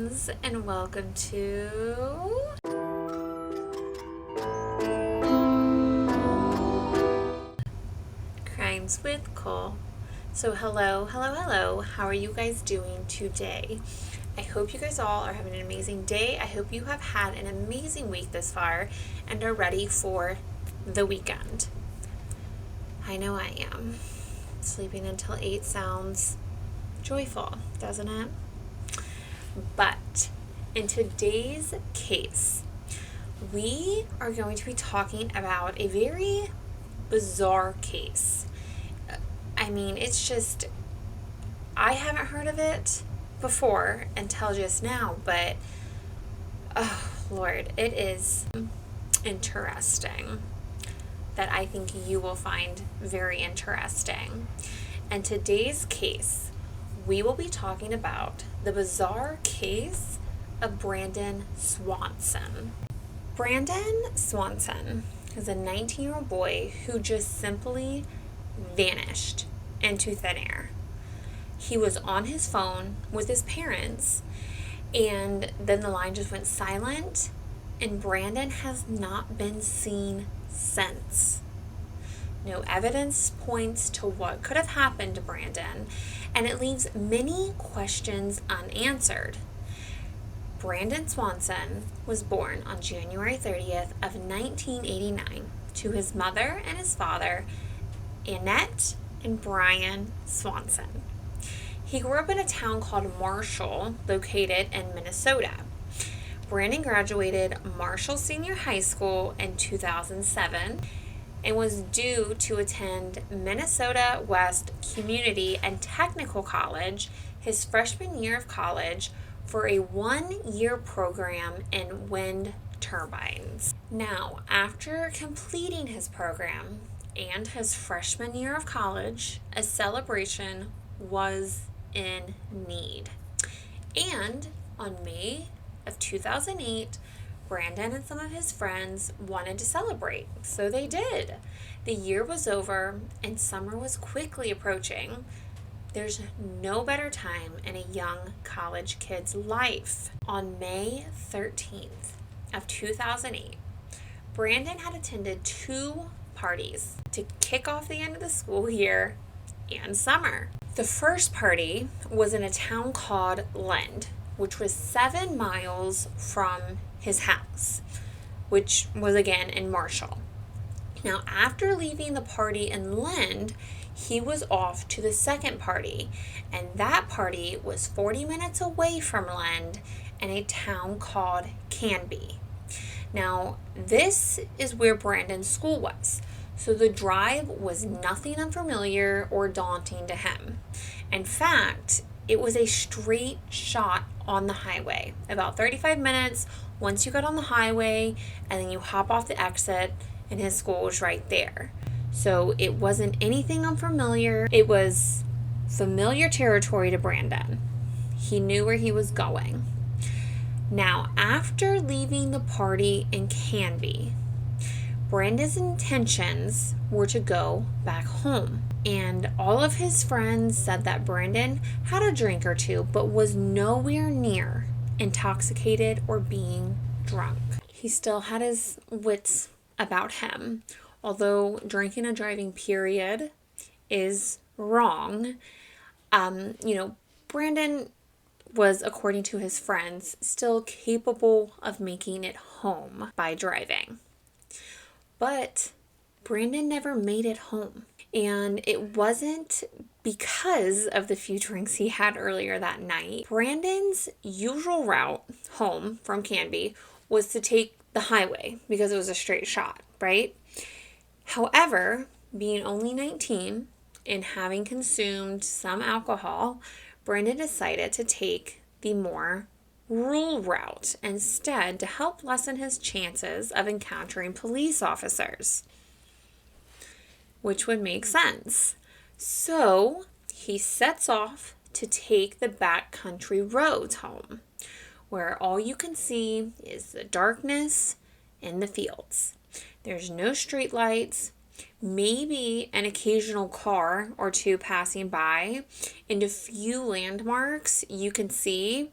friends, and welcome to Crimes with Cole. So hello, how are you guys doing today? I hope you guys all are having an amazing day. I hope you have had an amazing week this far and are ready for the weekend. I know I am. Sleeping until 8 sounds joyful, doesn't it? But in today's case, we are going to be talking about a very bizarre case. I mean, it's just, I haven't heard of it before until just now, but, oh Lord, it is interesting that I think you will find very interesting. And today's case, we will be talking about the bizarre case of Brandon Swanson. Brandon Swanson is a 19-year-old boy who just simply vanished into thin air. He was on his phone with his parents, and then the line just went silent, and Brandon has not been seen since. No evidence points to what could have happened to Brandon, and it leaves many questions unanswered. Brandon Swanson was born on January 30th of 1989 to his mother and his father, Annette and Brian Swanson. He grew up in a town called Marshall, located in Minnesota. Brandon graduated Marshall Senior High School in 2007 and was due to attend Minnesota West Community and Technical College his freshman year of college for a 1-year program in wind turbines. Now, after completing his program and his freshman year of college, a celebration was in need. And on May of 2008, Brandon and some of his friends wanted to celebrate, so they did. The year was over and summer was quickly approaching. There's no better time in a young college kid's life. On May 13th of 2008, Brandon had attended 2 parties to kick off the end of the school year and summer. The first party was in a town called Lend, which was 7 miles from his house, which was again in Marshall. Now, after leaving the party in Lend, he was off to the second party, and that party was 40 minutes away from Lend in a town called Canby. Now, this is where Brandon's school was, so the drive was nothing unfamiliar or daunting to him. In fact, it was a straight shot on the highway, about 35 minutes once you got on the highway, and then you hop off the exit, and his school was right there. So it wasn't anything unfamiliar. It was familiar territory to Brandon. He knew where he was going. Now, after leaving the party in Canby, Brandon's intentions were to go back home. And all of his friends said that Brandon had a drink or two, but was nowhere near intoxicated or being drunk. He still had his wits about him. Although drinking and driving, period, is wrong, Brandon was, according to his friends, still capable of making it home by driving. But Brandon never made it home. And it wasn't because of the few drinks he had earlier that night. Brandon's usual route home from Canby was to take the highway because it was a straight shot, right? However, being only 19 and having consumed some alcohol, Brandon decided to take the more rural route instead to help lessen his chances of encountering police officers, which would make sense. So he sets off to take the backcountry roads home, where all you can see is the darkness and the fields. There's no street lights, maybe an occasional car or two passing by, and a few landmarks you can see,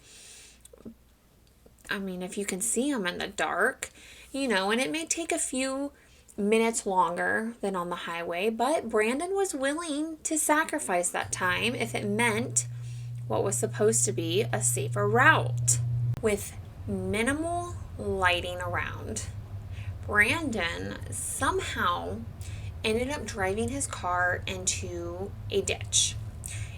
I mean, if you can see him in the dark, and it may take a few minutes longer than on the highway, but Brandon was willing to sacrifice that time if it meant what was supposed to be a safer route. With minimal lighting around, Brandon somehow ended up driving his car into a ditch.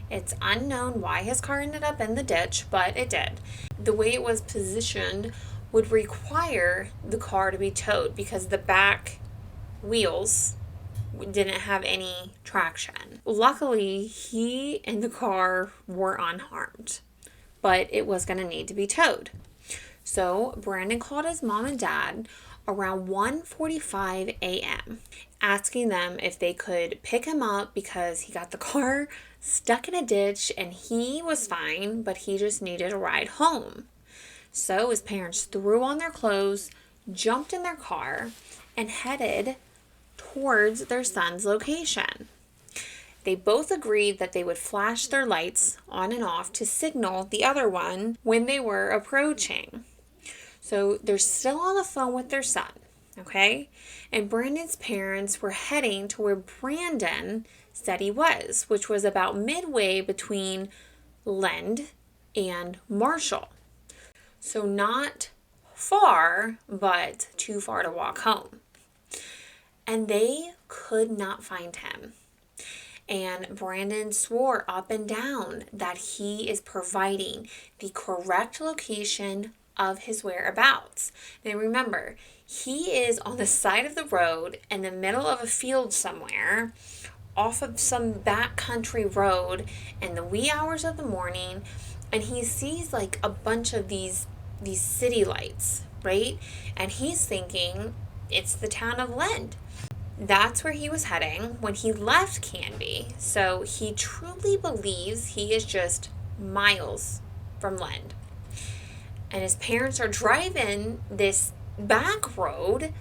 It's unknown why his car ended up in the ditch, but it did. The way it was positioned would require the car to be towed because the back wheels didn't have any traction. Luckily, he and the car were unharmed, but it was going to need to be towed. So Brandon called his mom and dad around 1:45 a.m., asking them if they could pick him up because he got the car stuck in a ditch and he was fine, but he just needed a ride home. So his parents threw on their clothes, jumped in their car, and headed towards their son's location. They both agreed that they would flash their lights on and off to signal the other one when they were approaching. So they're still on the phone with their son, okay? And Brandon's parents were heading to where Brandon said he was, which was about midway between Lend and Marshall. So not far, but too far to walk home. And they could not find him. And Brandon swore up and down that he is providing the correct location of his whereabouts. Now remember, he is on the side of the road in the middle of a field somewhere, off of some backcountry road in the wee hours of the morning, and he sees like a bunch of these city lights, right? And he's thinking it's the town of Lend. That's where he was heading when he left Canby. So he truly believes he is just miles from Lend. And his parents are driving this back road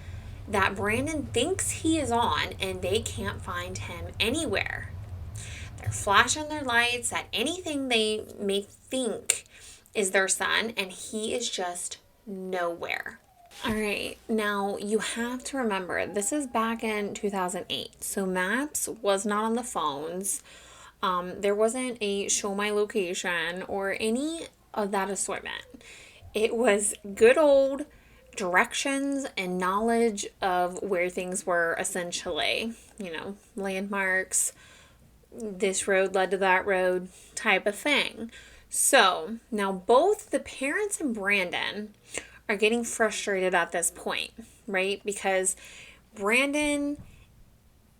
that Brandon thinks he is on, and they can't find him anywhere. They're flashing their lights at anything they may think is their son, and he is just nowhere. All right, now you have to remember, this is back in 2008, so maps was not on the phones. There wasn't a show my location or any of that assortment. It was good old directions and knowledge of where things were, essentially, landmarks, this road led to that road type of thing. So now both the parents and Brandon are getting frustrated at this point, right? Because Brandon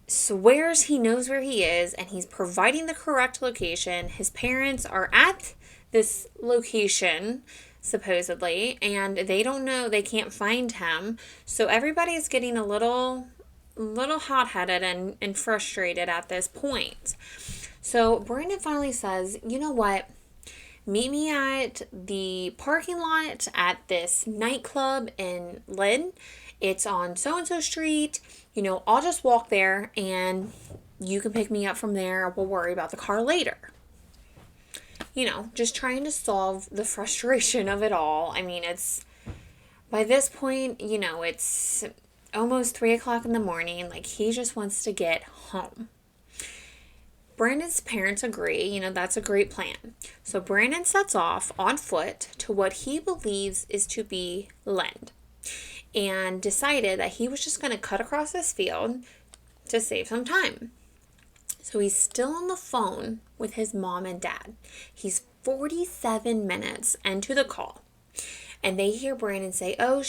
swears he knows where he is and he's providing the correct location. His parents are at this location, supposedly, and they don't know, they can't find him. So everybody is getting a little hot-headed and frustrated at this point. So Brandon finally says, you know what? Meet me at the parking lot at this nightclub in Lynn. It's on so-and-so street. I'll just walk there and you can pick me up from there. We'll worry about the car later. Just trying to solve the frustration of it all. I mean, by this point, it's almost 3 o'clock in the morning. Like, he just wants to get home. Brandon's parents agree, that's a great plan. So Brandon sets off on foot to what he believes is to be Lend, and decided that he was just going to cut across this field to save some time. So he's still on the phone with his mom and dad. He's 47 minutes into the call, and they hear Brandon say, "Oh,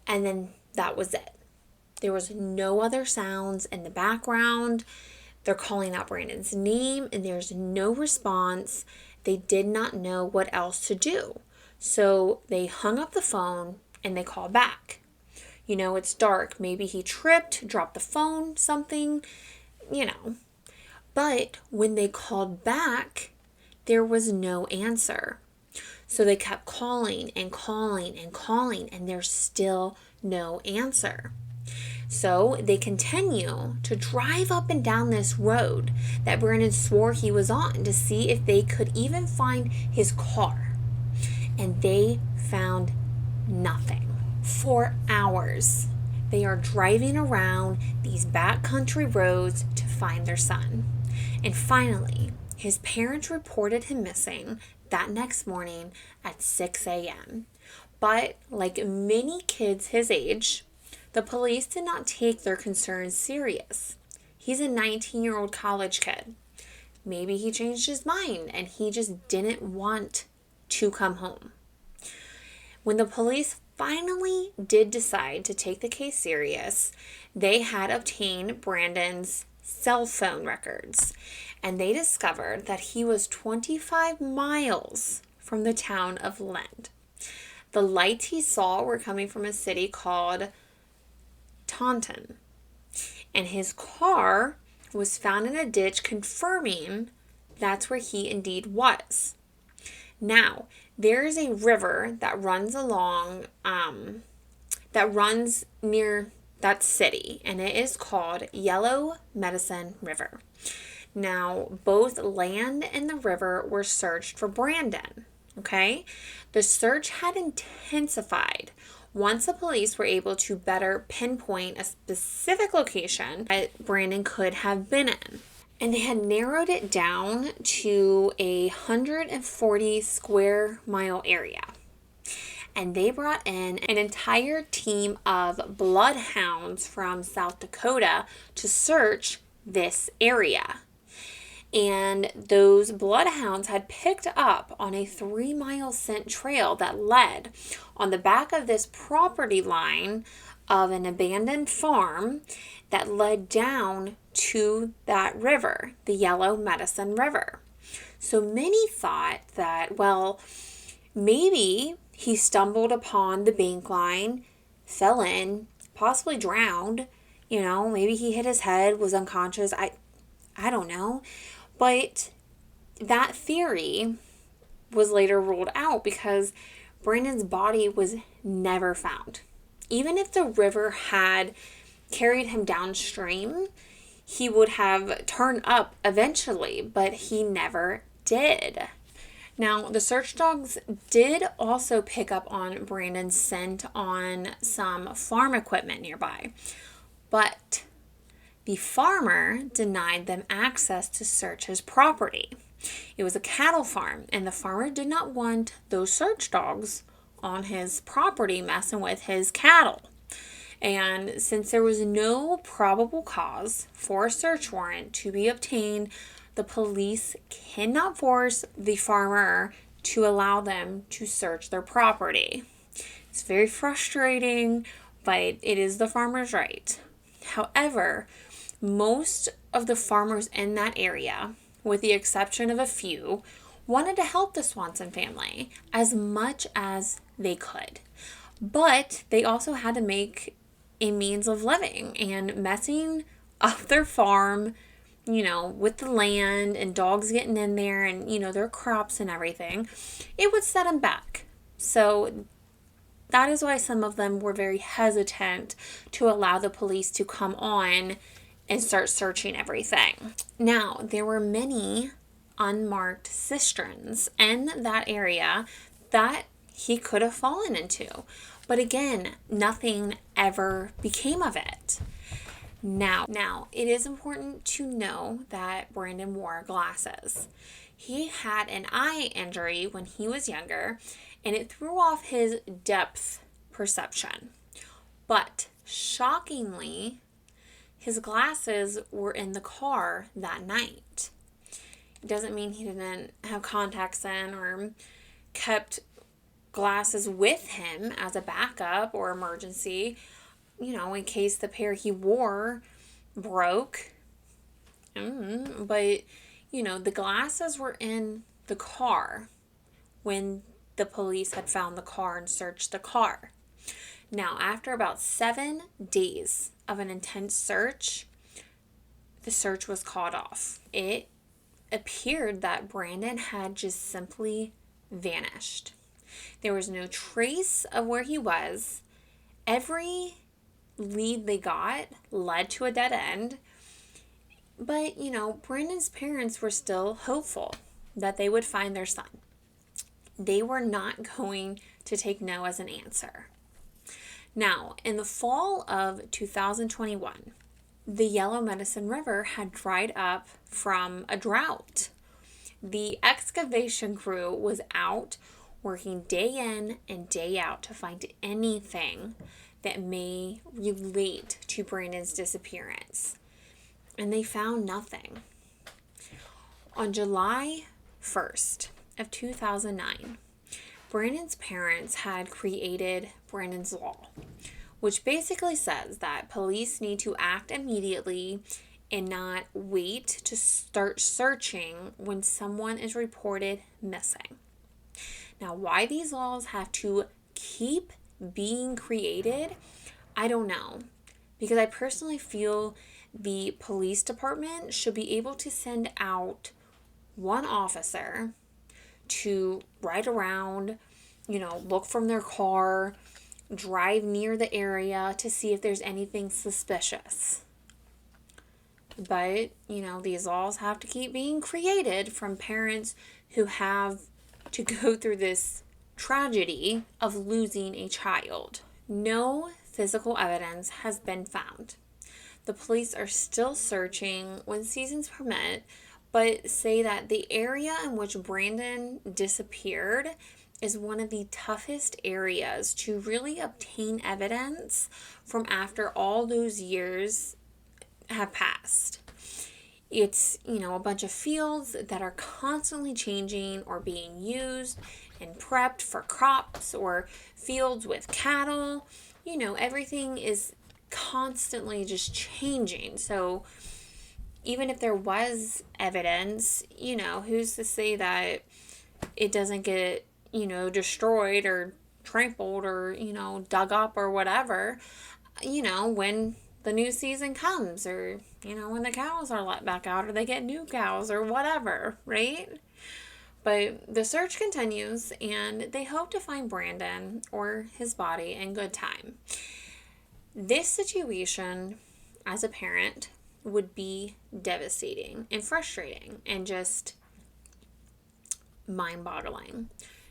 and then that was it. There was no other sounds in the background. They're calling out Brandon's name, and there's no response. They did not know what else to do. So they hung up the phone, and they called back. It's dark. Maybe he tripped, dropped the phone, something, But when they called back, there was no answer. So they kept calling and calling and calling, and there's still no answer. So they continue to drive up and down this road that Brandon swore he was on to see if they could even find his car. and they found nothing. For hours, they are driving around these backcountry roads to find their son. And finally, his parents reported him missing that next morning at 6 a.m. But like many kids his age, the police did not take their concerns serious. He's a 19-year-old college kid. Maybe he changed his mind and he just didn't want to come home. When the police finally did decide to take the case serious, they had obtained Brandon's cell phone records, and they discovered that he was 25 miles from the town of Lend. The lights he saw were coming from a city called Taunton, and his car was found in a ditch, confirming that's where he indeed was. Now, there is a river that runs near that city, and it is called Yellow Medicine River. Now, both land and the river were searched for Brandon, okay? The search had intensified once the police were able to better pinpoint a specific location that Brandon could have been in. And they had narrowed it down to 140 square mile area. And they brought in an entire team of bloodhounds from South Dakota to search this area. And those bloodhounds had picked up on a 3-mile scent trail that led on the back of this property line of an abandoned farm that led down to that river, the Yellow Medicine River. So many thought that, well, maybe he stumbled upon the bank line, fell in, possibly drowned, maybe he hit his head, was unconscious. I don't know. But that theory was later ruled out because Brandon's body was never found. Even if the river had carried him downstream, he would have turned up eventually, but he never did. Now, the search dogs did also pick up on Brandon's scent on some farm equipment nearby, but the farmer denied them access to search his property. It was a cattle farm, and the farmer did not want those search dogs on his property messing with his cattle. And since there was no probable cause for a search warrant to be obtained, the police cannot force the farmer to allow them to search their property. It's very frustrating, but it is the farmer's right. However, most of the farmers in that area, with the exception of a few, wanted to help the Swanson family as much as they could. But they also had to make a means of living, and messing up their farm, with the land and dogs getting in there and, their crops and everything, it would set them back. So that is why some of them were very hesitant to allow the police to come on and start searching everything. Now, there were many unmarked cisterns in that area that he could have fallen into. But again, nothing ever became of it. Now, it is important to know that Brandon wore glasses. He had an eye injury when he was younger, and it threw off his depth perception. But shockingly, his glasses were in the car that night. It doesn't mean he didn't have contacts in or kept glasses with him as a backup or emergency, in case the pair he wore broke. But, the glasses were in the car when the police had found the car and searched the car. Now, after about 7 days of an intense search, the search was called off. It appeared that Brandon had just simply vanished. There was no trace of where he was. Every lead they got led to a dead end. But, Brandon's parents were still hopeful that they would find their son. They were not going to take no as an answer. Now, in the fall of 2021, the Yellow Medicine River had dried up from a drought. The excavation crew was out working day in and day out to find anything that may relate to Brandon's disappearance. And they found nothing. On July 1st of 2009, Brandon's parents had created Brandon's Law, which basically says that police need to act immediately and not wait to start searching when someone is reported missing. Now, why these laws have to keep being created, I don't know. Because I personally feel the police department should be able to send out one officer to ride around, look from their car, drive near the area to see if there's anything suspicious. But, these laws have to keep being created from parents who have to go through this tragedy of losing a child. No physical evidence has been found. The police are still searching when seasons permit, but say that the area in which Brandon disappeared is one of the toughest areas to really obtain evidence from after all those years have passed. It's, a bunch of fields that are constantly changing or being used and prepped for crops or fields with cattle. Everything is constantly just changing. So even if there was evidence, who's to say that it doesn't get, destroyed or trampled or, dug up or whatever, when the new season comes or, when the cows are let back out or they get new cows or whatever, right? But the search continues and they hope to find Brandon or his body in good time. This situation, as a parent, would be devastating and frustrating and just mind-boggling.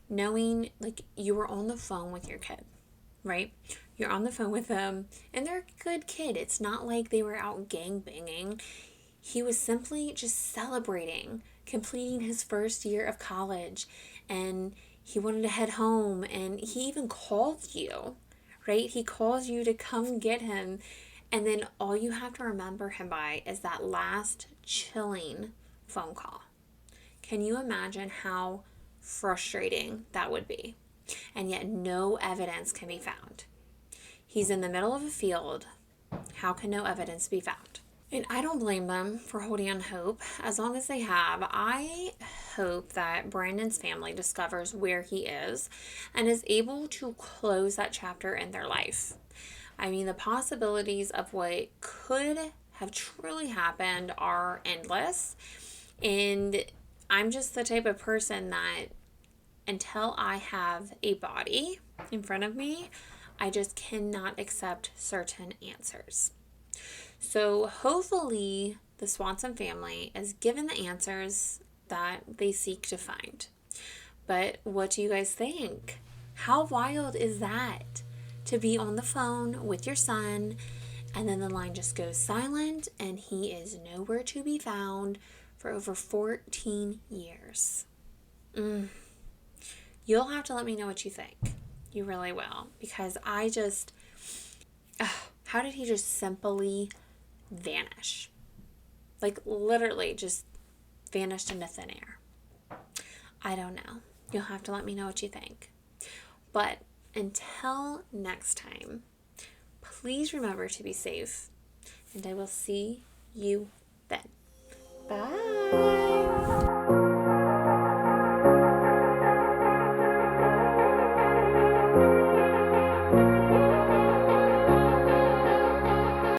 Knowing, you were on the phone with your kid, right? You're on the phone with them, and they're a good kid. It's not like they were out gangbanging. He was simply just celebrating, completing his first year of college, and he wanted to head home, and he even called you, right? He calls you to come get him, and then all you have to remember him by is that last chilling phone call. Can you imagine how frustrating that would be? And yet no evidence can be found. He's in the middle of a field. How can no evidence be found? And I don't blame them for holding on hope as long as they have. I hope that Brandon's family discovers where he is and is able to close that chapter in their life. I mean, the possibilities of what could have truly happened are endless. And I'm just the type of person that until I have a body in front of me, I just cannot accept certain answers. So hopefully the Swanson family is given the answers that they seek to find. But what do you guys think? How wild is that? To be on the phone with your son and then the line just goes silent and he is nowhere to be found for over 14 years. You'll have to let me know what you think. You really will. Because I just, how did he just simply vanish? Literally just vanished into thin air. I don't know. You'll have to let me know what you think. But until next time, please remember to be safe. And I will see you then. Bye.